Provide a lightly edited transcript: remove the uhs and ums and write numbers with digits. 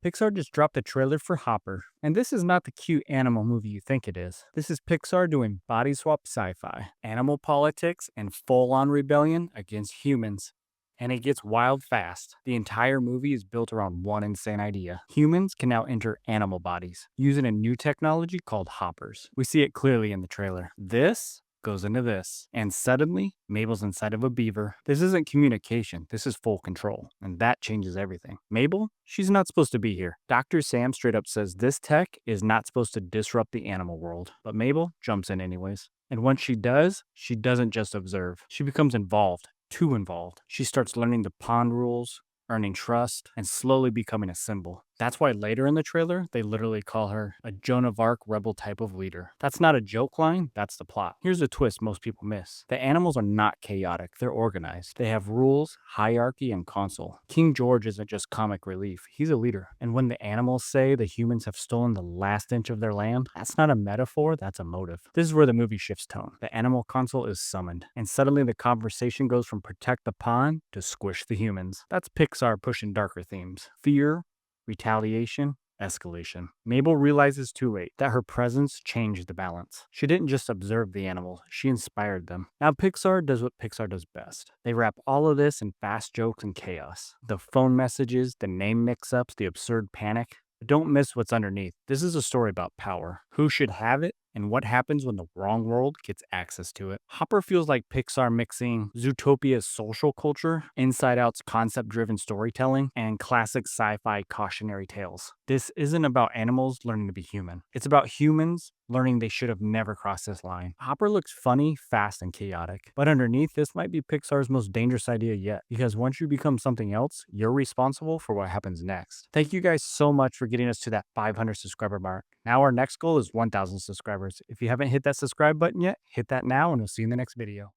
Pixar just dropped a trailer for Hopper, and this is not the cute animal movie you think it is. This is Pixar doing body swap sci fi, animal politics, and full on rebellion against humans. And it gets wild fast. The entire movie is built around one insane idea. Humans can now enter animal bodies using a new technology called hoppers. We see it clearly in the trailer. This goes into this. And suddenly, Mabel's inside of a beaver. This isn't communication, this is full control. And that changes everything. Mabel, she's not supposed to be here. Dr. Sam straight up says this tech is not supposed to disrupt the animal world. But Mabel jumps in anyways. And once she does, she doesn't just observe, she becomes involved. Too involved. She starts learning the pond rules, earning trust, and slowly becoming a symbol. That's why later in the trailer, they literally call her a Joan of Arc rebel type of leader. That's not a joke line, that's the plot. Here's a twist most people miss. The animals are not chaotic, they're organized. They have rules, hierarchy, and council. King George isn't just comic relief, he's a leader. And when the animals say the humans have stolen the last inch of their land, that's not a metaphor, that's a motive. This is where the movie shifts tone. The animal council is summoned, and suddenly the conversation goes from protect the pond to squish the humans. That's Pixar pushing darker themes. Fear, retaliation, escalation. Mabel realizes too late that her presence changed the balance. She didn't just observe the animals, she inspired them. Now Pixar does what Pixar does best. They wrap all of this in fast jokes and chaos. The phone messages, the name mix-ups, the absurd panic. But don't miss what's underneath. This is a story about power. Who should have it? And what happens when the wrong world gets access to it. Hopper feels like Pixar mixing Zootopia's social culture, Inside Out's concept-driven storytelling, and classic sci-fi cautionary tales. This isn't about animals learning to be human. It's about humans learning they should have never crossed this line. Hopper looks funny, fast, and chaotic. But underneath, this might be Pixar's most dangerous idea yet. Because once you become something else, you're responsible for what happens next. Thank you guys so much for getting us to that 500 subscriber mark. Now our next goal is 1,000 subscribers. If you haven't hit that subscribe button yet, hit that now and we'll see you in the next video.